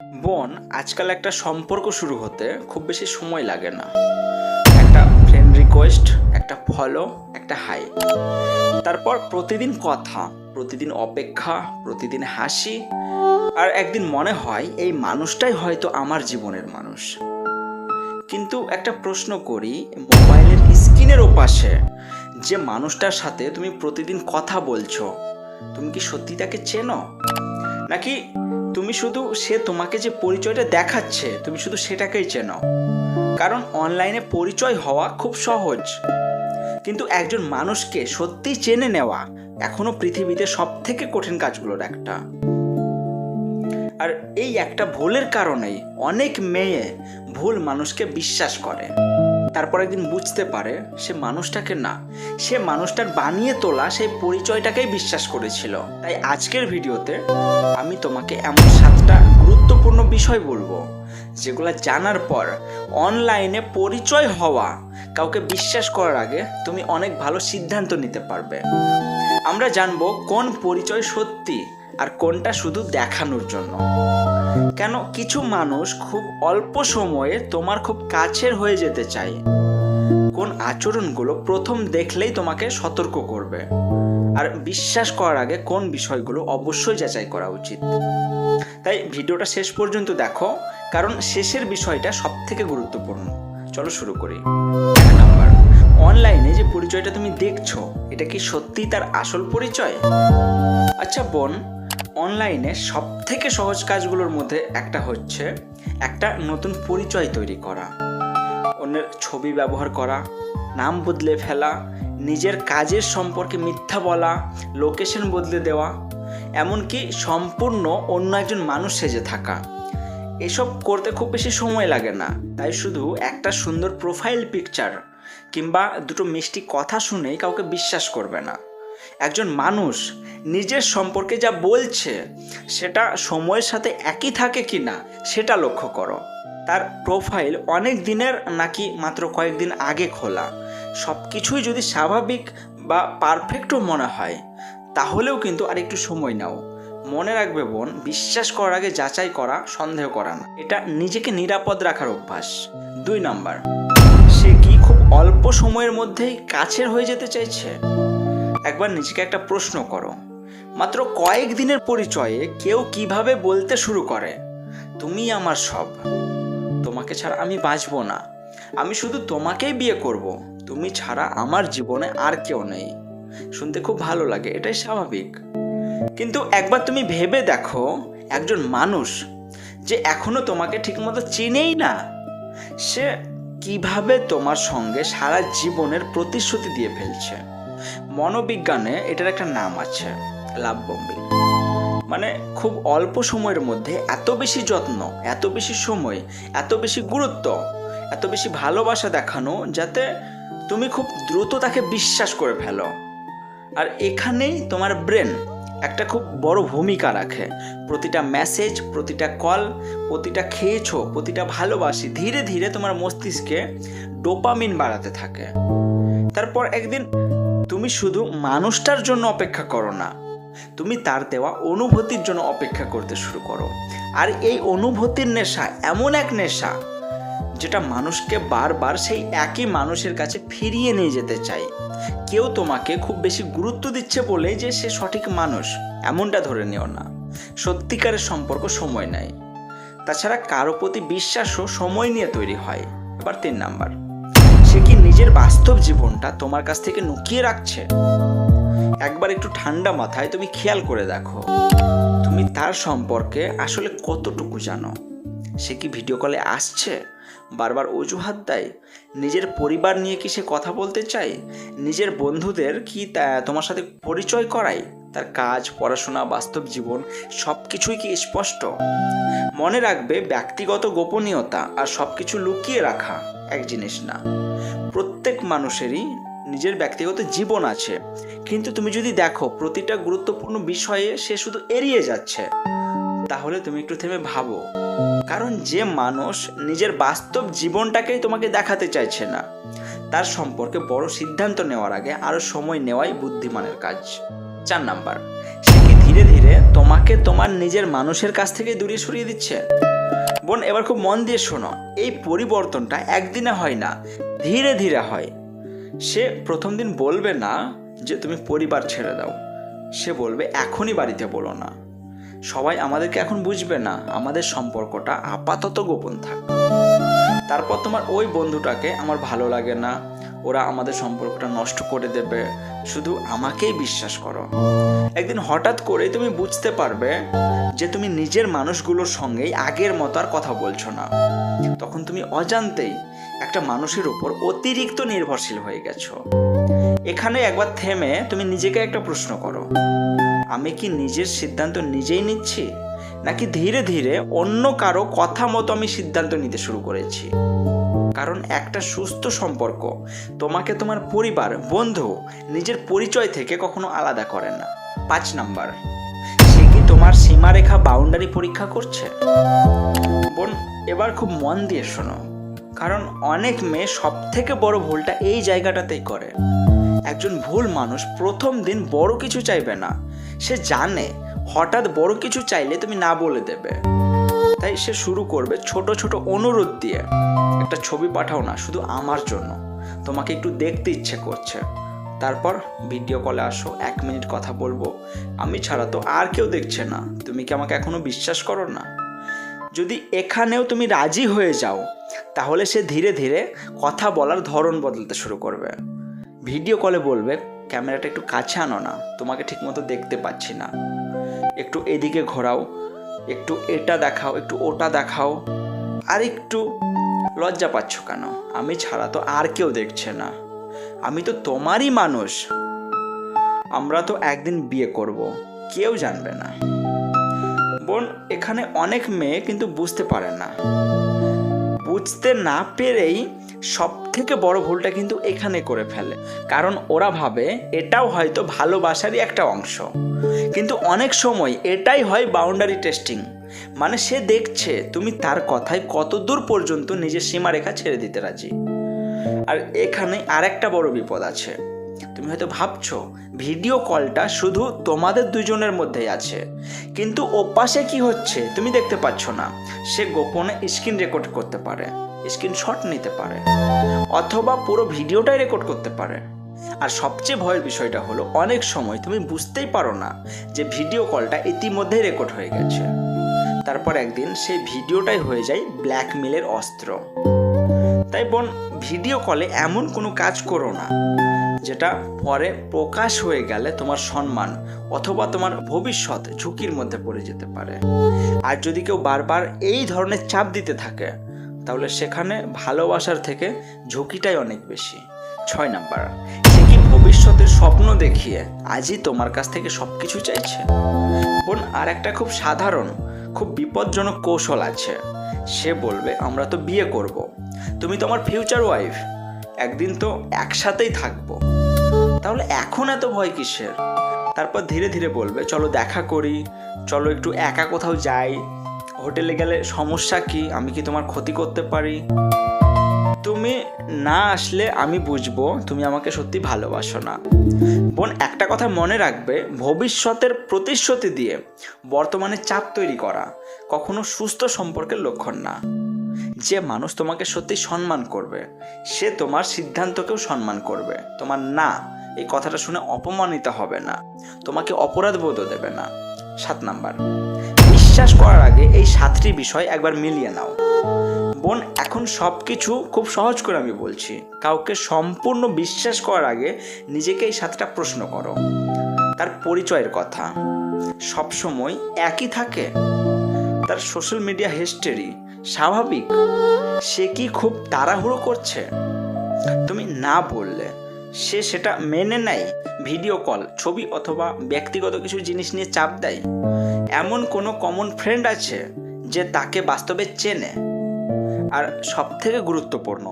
বোন, আজকাল একটা সম্পর্ক শুরু হতে খুব বেশি সময় লাগে না। একটা ফ্রেন্ড রিকোয়েস্ট, একটা ফলো, একটা হাই, তারপর প্রতিদিন কথা, প্রতিদিন অপেক্ষা, প্রতিদিন হাসি, আর একদিন মনে হয় এই মানুষটাই হয়তো আমার জীবনের মানুষ। কিন্তু একটা প্রশ্ন করি, মোবাইলের স্ক্রিনের ওপাশে যে মানুষটার সাথে তুমি প্রতিদিন কথা বলছো, তুমি কি সত্যি তাকে চেনো? নাকি তুমি শুধু সে তোমাকে যে পরিচয়টা দেখাচ্ছে তুমি শুধু সেটাকেই চেনো? কারণ অনলাইনে পরিচয় হওয়া খুব সহজ, কিন্তু একজন মানুষকে সত্যিই চেনে নেওয়া এখনো পৃথিবীতে সব থেকে কঠিন কাজগুলোর একটা। আর এই একটা ভুলের কারণেই অনেক মেয়ে ভুল মানুষকে বিশ্বাস করে, তারপর একদিন বুঝতে পারে সে মানুষটাকে না, সে মানুষটার বানিয়ে তোলা সেই পরিচয়টাকেই বিশ্বাস করেছিল। তাই আজকের ভিডিওতে আমি তোমাকে এমন 7টা গুরুত্বপূর্ণ বিষয় বলবো যেগুলো জানার পর অনলাইনে পরিচয় হওয়া কাউকে বিশ্বাস করার আগে তুমি অনেক ভালো সিদ্ধান্ত নিতে পারবে। আমরা জানবো কোন পরিচয় সত্যি আর কোনটা শুধু দেখানোর জন্য। কেন কিছু মানুষ খুব অল্প সময়ে তোমার খুব কাছের হয়ে যেতে চায়, কোন আচরণগুলো প্রথম দেখলেই তোমাকে সতর্ক করবে, আর বিশ্বাস করার আগে কোন বিষয়গুলো অবশ্যই যাচাই করা উচিত। তাই ভিডিওটা শেষ পর্যন্ত দেখো, কারণ শেষের বিষয়টা সব থেকে গুরুত্বপূর্ণ। চলো শুরু করি। 1 নাম্বার, অনলাইনে যে পরিচয়টা তুমি দেখছো এটা কি সত্যি তার আসল পরিচয়? আচ্ছা বোন, অনলাইনে সব থেকে সহজ কাজগুলোর মধ্যে একটা হচ্ছে একটা নতুন পরিচয় তৈরি করা, অন্যের ছবি ব্যবহার করা, নাম বদলে ফেলা, নিজের কাজের সম্পর্কে মিথ্যা বলা, লোকেশন বদলে দেওয়া, এমনকি সম্পূর্ণ অন্য একজন মানুষ সেজে থাকা। এসব করতে খুব বেশি সময় লাগে না, তাই শুধু একটা সুন্দর প্রোফাইল পিকচার কিংবা দুটো মিষ্টি কথা শুনেই কাউকে বিশ্বাস করবে না। একজন মানুষ নিজের সম্পর্কে যা বলছে সেটা সময়ের সাথে একই থাকে কি না সেটা লক্ষ্য করো। তার প্রোফাইল অনেক দিনের নাকি মাত্র কয়েকদিন আগে খোলা, সব কিছুই যদি স্বাভাবিক বা পারফেক্টও মনে হয় তাহলেও কিন্তু আর একটু সময় নাও। মনে রাখবে বোন, বিশ্বাস করার আগে যাচাই করা, সন্দেহ করা না, এটা নিজেকে নিরাপদ রাখার অভ্যাস। 2 নাম্বার, সে কি খুব অল্প সময়ের মধ্যেই কাছের হয়ে যেতে চাইছে? একবার নিজেকে একটা প্রশ্ন করো, মাত্র কয়েক দিনের পরিচয়ে কেউ কিভাবে বলতে শুরু করে, তুমি আমার সব, তোমাকে ছাড়া আমি বাঁচবো না, আমি শুধু তোমাকেই বিয়ে করব, তুমি ছাড়া আমার জীবনে আর কেউ নেই। শুনতে খুব ভালো লাগে, এটাই স্বাভাবিক। কিন্তু একবার তুমি ভেবে দেখো, একজন মানুষ যে এখনো তোমাকে ঠিকমতো চিনেই না, সে কিভাবে তোমার সঙ্গে সারা জীবনের প্রতিশ্রুতি দিয়ে ফেলছে। মনোবিজ্ঞানে এটার একটা নাম আছে, লাভ বম্বিং। মানে খুব অল্প সময়ের মধ্যে এত বেশি যত্ন, এত বেশি সময়, এত বেশি গুরুত্ব, এত বেশি ভালোবাসা দেখানো যাতে তুমি খুব দ্রুত তাকে বিশ্বাস করে ফেলো। আর এখানেই তোমার ব্রেন একটা খুব বড় ভূমিকা রাখে। প্রতিটা মেসেজ, প্রতিটা কল, প্রতিটা খেয়েছো, প্রতিটা ভালোবাসি ধীরে ধীরে তোমার মস্তিষ্কে ডোপামিন বাড়াতে থাকে। তারপর একদিন তুমি শুধু মানুষটার জন্য অপেক্ষা করো না, তুমি তার দেওয়া অনুভূতির জন্য অপেক্ষা করতে শুরু করো। আর এই অনুভূতির নেশা এমন এক নেশা যেটা মানুষকে বারবার সেই একই মানুষের কাছে ফিরিয়ে নিয়ে যেতে চায়। কেউ তোমাকে খুব বেশি গুরুত্ব দিচ্ছে বলেই যে সে সঠিক মানুষ এমনটা ধরে নিও না। সত্যিকারের সম্পর্ক সময় নেয়, তাছাড়া কারো প্রতি বিশ্বাসও সময় নিয়ে তৈরি হয়। এবার 3 নাম্বার, সে কি নিজের বাস্তব জীবনটা তোমার কাছ থেকে লুকিয়ে রাখছে? একবার একটু ঠান্ডা মাথায় তুমি খেয়াল করে দেখো, তুমি তার সম্পর্কে আসলে কতটুকু জানো। সে কি ভিডিও কলে আসছে, বারবার অজুহাত দেয়? নিজের পরিবার নিয়ে কি সে কথা বলতে চায়? নিজের বন্ধুদের কি তোমার সাথে পরিচয় করায়? তার কাজ, পড়াশোনা, বাস্তব জীবন সব কিছুই কি স্পষ্ট? মনে রাখবে, ব্যক্তিগত গোপনীয়তা আর সব কিছু লুকিয়ে রাখা এক জিনিস না। প্রত্যেক মানুষেরই নিজের ব্যক্তিগত জীবন আছে, কিন্তু তুমি যদি দেখো প্রতিটা গুরুত্বপূর্ণ বিষয়ে সে শুধু এড়িয়ে যাচ্ছে, তাহলে তুমি একটু থেমে ভাবো। কারণ যে মানুষ নিজের বাস্তব জীবনটাকেই তোমাকে দেখাতে চাইছে না, তার সম্পর্কে বড় সিদ্ধান্ত নেওয়ার আগে আরো সময় নেওয়াই বুদ্ধিমানের কাজ। 4 নাম্বার, সে কি ধীরে ধীরে তোমাকে তোমার নিজের মানুষের কাছ থেকে দূরে সরিয়ে দিচ্ছে? বোন এবার খুব মন দিয়ে শোনো, এই পরিবর্তনটা একদিনে হয় না, ধীরে ধীরে হয়। সে প্রথম দিন বলবে না যে তুমি পরিবার ছেড়ে দাও, সে বলবে এখনই বাড়িতে বলো না, সবাই আমাদেরকে এখন বুঝবে না, আমাদের সম্পর্কটা আপাতত গোপন থাক। তারপর তোমার ওই বন্ধুটাকে আমার ভালো লাগে না, ওরা আমাদের সম্পর্কটা নষ্ট করে দেবে, শুধু আমাকেই বিশ্বাস করো। একদিন হঠাৎ করে তুমি বুঝতে পারবে যে তুমি নিজের মানুষগুলোর সঙ্গেই আগের মতো আর কথা বলছো না। তখন তুমি অজান্তেই একটা মানুষের উপর অতিরিক্ত নির্ভরশীল হয়ে গেছো। এখানে একবার থেমে তুমি নিজেকে একটা প্রশ্ন করো, আমি কি নিজের সিদ্ধান্ত নিজেই নিচ্ছি, নাকি ধীরে ধীরে অন্য কারো কথা মতো আমি সিদ্ধান্ত নিতে শুরু করেছি? কারণ একটা সুস্থ সম্পর্ক তোমাকে তোমার পরিবার, বন্ধু, নিজের পরিচয় থেকে কখনো আলাদা করে না। 5 নাম্বার, সে কি তোমার সীমারেখা, বাউন্ডারি পরীক্ষা করছে? বোন এবার খুব মন দিয়ে শোনো, কারণ অনেক মেয়ে সব থেকে বড় ভুলটা এই জায়গাটাতেই করে। একজন ভুল মানুষ প্রথম দিন বড় কিছু চাইবে না, সে জানে হঠাৎ বড় কিছু চাইলে তুমি না বলে দেবে, তাই সে শুরু করবে ছোট ছোট অনুরোধ দিয়ে। একটা ছবি পাঠাও না, শুধু আমার জন্য, তোমাকে একটু দেখতে ইচ্ছে করছে। তারপর ভিডিও কলে আসো, 1 মিনিট কথা বলবো, আমি ছাড়া তো আর কেউ দেখছে না, তুমি কি আমাকে এখনো বিশ্বাস করো না? যদি এখানেও তুমি রাজি হয়ে যাও, তাহলে সে ধীরে ধীরে কথা বলার ধরন বদলাতে শুরু করবে। ভিডিও কলে বলবে, ক্যামেরাটা একটু কাছে আনো না, তোমাকে ঠিকমতো দেখতে পাচ্ছি না, একটু এদিকে ঘোরাও, একটু এটা দেখাও, একটু ওটা দেখাও, আর একটু লজ্জা পাচ্ছ কেন? আমি ছাড়া তো আর কেউ দেখছে না, আমি তো তোমারই মানুষ, আমরা তো একদিন বিয়ে করব, কেউ জানবে না। বোন এখানে অনেক মেয়ে কিন্তু বুঝতে পারে না, বুঝতে না পেরেই সব থেকে বড় ভুলটা কিন্তু এখানে করে ফেলে। কারণ ওরা ভাবে এটাও হয়তো ভালোবাসারই একটা অংশ, কিন্তু অনেক সময় এটাই হয় বাউন্ডারি টেস্টিং। মানে সে দেখছে তুমি তার কথায় কত দূর পর্যন্ত নিজের সীমারেখা ছেড়ে দিতে রাজি। আর এখানে আরেকটা বড় বিপদ আছে, তুমি হয়তো ভাবছো ভিডিও কলটা শুধু তোমাদের দুজনের মধ্যেই আছে, কিন্তু ওপাশে কি হচ্ছে তুমি দেখতে পাচ্ছ না। সে গোপনে স্ক্রিন রেকর্ড করতে পারে, স্ক্রিনশট নিতে পারে, অথবা পুরো ভিডিওটাই রেকর্ড করতে পারে। আর সবচেয়ে ভয়ের বিষয়টা হলো অনেক সময় তুমি বুঝতেই পারো না যে ভিডিও কলটা ইতিমধ্যেই রেকর্ড হয়ে গেছে। তারপর একদিন সেই ভিডিওটাই হয়ে যায় ব্ল্যাকমেলের অস্ত্র। তাই বোন ভিডিও কলে এমন কোনো কাজ করো না যেটা পরে প্রকাশ হয়ে গেলে তোমার সম্মান অথবা তোমার ভবিষ্যৎ ঝুঁকির মধ্যে পড়ে যেতে পারে। আর যদি কেউ বারবার এই ধরনের চাপ দিতে থাকে, তাহলে সেখানে ভালোবাসার থেকে ঝুঁকিটাই অনেক বেশি। 6 নাম্বার, সে কি ভবিষ্যতের স্বপ্ন দেখিয়ে আজই তোমার কাছ থেকে সব কিছু চাইছে? বোন আর একটা খুব সাধারণ, খুব বিপজ্জনক কৌশল আছে। সে বলবে আমরা তো বিয়ে করব, তুমি তো আমার ফিউচার ওয়াইফ, একদিন তো একসাথেই থাকবো, তাহলে এখন এত ভয় কিসের? তারপর ধীরে ধীরে বলবে চলো দেখা করি, চলো একটু একা কোথাও যাই, হোটেলে গেলে সমস্যা কি, আমি কি তোমার ক্ষতি করতে পারি? তুমি না আসলে আমি বুঝবো তুমি আমাকে সত্যি ভালোবাসো না। বোন একটা কথা মনে রাখবে, ভবিষ্যতের প্রতিশ্রুতি দিয়ে বর্তমানে চাপ তৈরি করা কখনো সুস্থ সম্পর্কের লক্ষণ না। যে মানুষ তোমাকে সত্যি সম্মান করবে, সে তোমার সিদ্ধান্তকেও সম্মান করবে, তোমার না এই কথাটা শুনে অপমানিত হবে না, তোমাকে অপরাধবোধও দেবে না। 7 নাম্বার, বিশ্বাস করার আগে এই 7টি বিষয় একবার মিলিয়ে নাও। বোন এখন সব কিছু খুব সহজ করে আমি বলছি, কাউকে সম্পূর্ণ বিশ্বাস করার আগে নিজেকে এই 7টা প্রশ্ন করো। তার পরিচয়ের কথা সবসময় একই থাকে? তার সোশ্যাল মিডিয়া হিস্টরি স্বাভাবিক? সে কি খুব তাড়াহুড়ো করছে? তুমি না বললে সে সেটা মেনে নেয়? ভিডিও কল, ছবি অথবা ব্যক্তিগত কিছু জিনিস নিয়ে চাপ দেয়? এমন কোনো কমন ফ্রেন্ড আছে যে তাকে বাস্তবে চেনে? আর সবথেকে গুরুত্বপূর্ণ,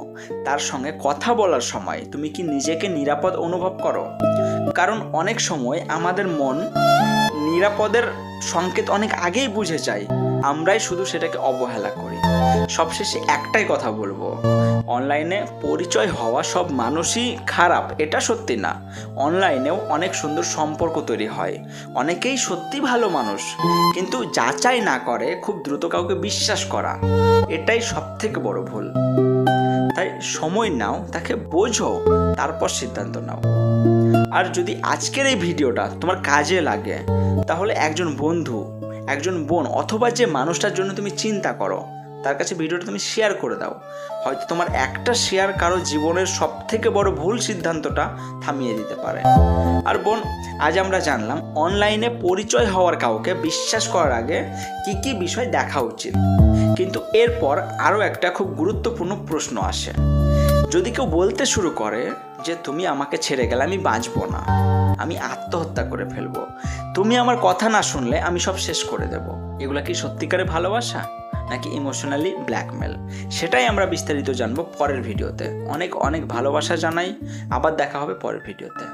তার সঙ্গে কথা বলার সময় তুমি কি নিজেকে নিরাপদ অনুভব করো? কারণ অনেক সময় আমাদের মন নিরাপদের সংকেত অনেক আগেই বুঝে যায়, আমরাই শুধু সেটাকে অবহেলা করি। সবশেষে একটাই কথা বলবো, অনলাইনে পরিচয় হওয়া সব মানুষই খারাপ এটা সত্যি না। অনলাইনেও অনেক সুন্দর সম্পর্ক তৈরি হয়, অনেকেই সত্যি ভালো মানুষ, কিন্তু যাচাই না করে খুব দ্রুত কাউকে বিশ্বাস করা, এটাই সবথেকে বড় ভুল। তাই সময় নাও, তাকে বোঝো, তারপর সিদ্ধান্ত নাও। আর যদি আজকের এই ভিডিওটা তোমার কাজে লাগে, তাহলে একজন বন্ধু, একজন বোন অথবা যে মানুষটার জন্য তুমি চিন্তা করো, তার কাছে ভিডিওটা তুমি শেয়ার করে দাও। হয়তো তোমার একটা শেয়ার কারো জীবনের সবথেকে বড় ভুল সিদ্ধান্তটা থামিয়ে দিতে পারে। আর বোন, আজ আমরা জানলাম অনলাইনে পরিচয় হওয়ার কাউকে বিশ্বাস করার আগে কি কি বিষয় দেখা উচিত। কিন্তু এরপর আরও একটা খুব গুরুত্বপূর্ণ প্রশ্ন আসে। যদি কেউ বলতে শুরু করে যে তুমি আমাকে ছেড়ে গেলে আমি বাঁচবো না, আমি আত্মহত্যা করে ফেলবো, তুমি আমার কথা না শুনলে আমি সব শেষ করে দেব, এগুলা কি সত্যিকারের ভালোবাসা নাকি ইমোশনালি ব্ল্যাকমেল? সেটাই আমরা বিস্তারিত জানবো পরের ভিডিওতে। অনেক অনেক ভালোবাসা জানাই, আবার দেখা হবে পরের ভিডিওতে।